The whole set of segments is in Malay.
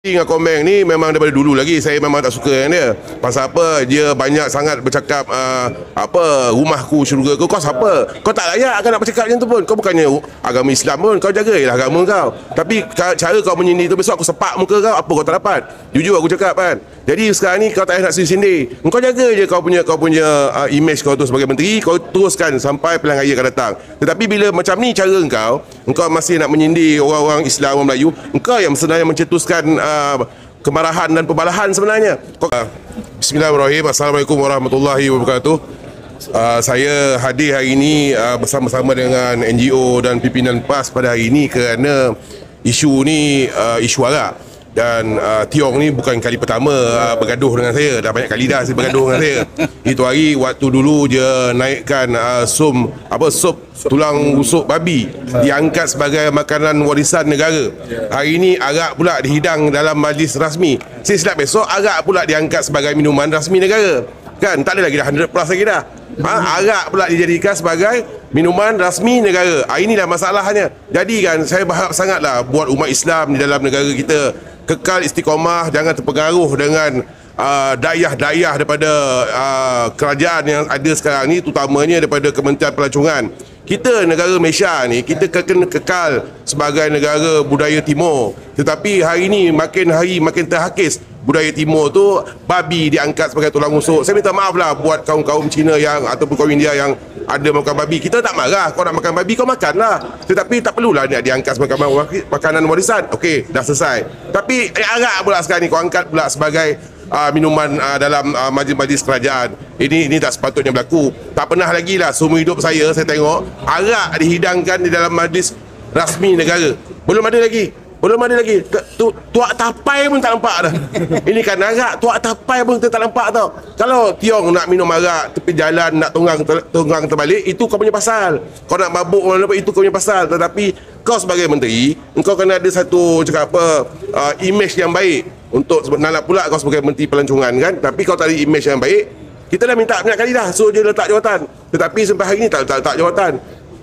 Dengan Komeng ni memang daripada dulu lagi saya memang tak suka dengan dia. Pasal apa? Dia banyak sangat bercakap rumahku syurgaku. Kau siapa? Kau tak layak kan nak bercakap macam tu pun. Kau bukannya agama Islam pun. Kau jagalah agama kau. Tapi cara kau menyindir tu, besok aku sepak muka kau, apa kau tak dapat? Jujur aku cakap kan. Jadi sekarang ni kau tak payah nak sindir. Kau jaga je kau punya image kau tu sebagai menteri. Kau teruskan sampai pilihan raya akan datang. Tetapi bila macam ni cara engkau masih nak menyindir orang-orang Islam, orang Melayu, engkau yang sebenarnya mencetuskan kemarahan dan pembalahan sebenarnya. Bismillahirrahmanirrahim. Assalamualaikum warahmatullahi wabarakatuh. Saya hadir hari ini bersama-sama dengan NGO dan pimpinan PAS pada hari ini kerana isu ni isu arak. Dan Tiong ni bukan kali pertama bergaduh dengan saya. Dah banyak kali dah saya bergaduh dengan saya. Itu hari waktu dulu dia naikkan sup tulang rusuk babi diangkat sebagai makanan warisan negara. Hari ini arak pula dihidang dalam majlis rasmi. Saya silap besok arak pula diangkat sebagai minuman rasmi negara. Kan tak ada lagi dah 100 plus lagi dah. Arak pula dijadikan sebagai minuman rasmi negara. Inilah masalahnya. Jadi kan saya berharap sangatlah buat umat Islam di dalam negara kita kekal istiqamah, jangan terpengaruh dengan dayah-dayah daripada kerajaan yang ada sekarang ni, terutamanya daripada Kementerian Pelancongan. Kita negara Malaysia ni, kita kena kekal sebagai negara budaya timur. Tetapi hari ni makin hari makin terhakis budaya timur tu, babi diangkat sebagai tulang rusuk. Saya minta maaf lah buat kaum-kaum Cina yang ataupun kaum India yang ada makan babi. Kita tak marah. Kau nak makan babi, kau makanlah. Tetapi tak perlulah dia diangkat sebagai makanan warisan. Okey, dah selesai. Tapi arak pula sekarang ni kau angkat pula sebagai minuman dalam majlis-majlis kerajaan. Ini tak sepatutnya berlaku. Tak pernah lagi lah seumur hidup saya tengok arak dihidangkan di dalam majlis rasmi negara. Belum ada lagi. Tuak tapai pun tak nampak dah. Ini kan arak, tuak tapai pun kita tak nampak tau. Kalau Tiong nak minum arak tepi jalan, nak tunggang terbalik, itu kau punya pasal. Kau nak mabuk itu kau punya pasal. Tetapi kau sebagai menteri, engkau kena ada satu image yang baik. Untuk nak pula kau sebagai menteri pelancongan kan. Tapi kau tak ada image yang baik. Kita dah minta banyak kali dah suruh dia letak jawatan. Tetapi sampai hari ni tak letak jawatan.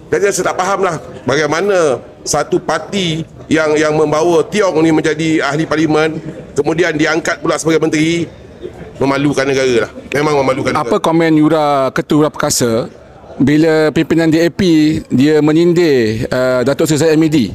Jadi saya tak faham lah bagaimana satu parti yang membawa Tiong ni menjadi ahli parlimen, kemudian diangkat pula sebagai menteri. Memalukan negara lah. Memang memalukan negara. Apa komen Yura Ketua Perkasa bila pimpinan DAP dia menyindir Datuk Seri Zahid Hamidi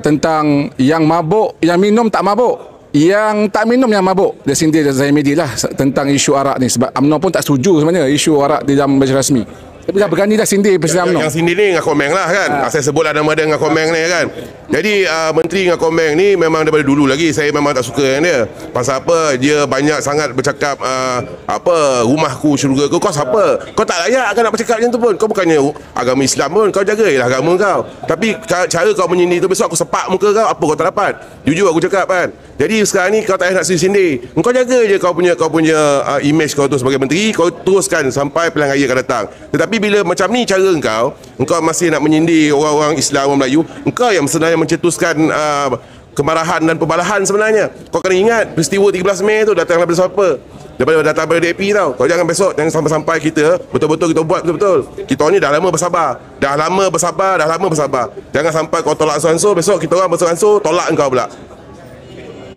tentang yang mabuk, yang minum tak mabuk, yang tak minum yang mabuk. Dia sindir Zahid Hamidi lah tentang isu arak ni. Sebab UMNO pun tak setuju sebenarnya isu arak di dalam majlis rasmi. Tapi dah berani dah sindir Presiden UMNO. Yang sindir ni dengan Komeng lah kan. Saya sebutlah nama dia dengan Komeng ni kan. Jadi Menteri dengan Komeng ni memang daripada dulu lagi saya memang tak suka dengan dia. Pasal apa? Dia banyak sangat bercakap rumahku syurgaku. Kau siapa? Kau tak layak kan nak bercakap macam tu pun. Kau bukannya agama Islam pun. Kau jagalah agama kau. Tapi cara kau menyindir tu, besok aku sepak muka kau, apa kau tak dapat? Jujur aku cakap kan. Jadi sekarang ni kau tak payah nak sindir. Kau jaga je kau punya image kau tu sebagai menteri. Kau teruskan sampai pilihan raya akan datang. Tetapi bila macam ni cara engkau masih nak menyindir orang-orang Islam, orang Melayu, engkau yang sebenarnya mencetuskan kemarahan dan pembalahan sebenarnya. Kau kena ingat peristiwa 13 Mei tu datang daripada siapa? Datang daripada DAP tau. Kau jangan besok sampai-sampai kita betul-betul kita buat betul-betul. Kita ni dah lama bersabar. Jangan sampai kau tolak ansur-ansur, besok kita orang bersur-ansur tolak engkau pula.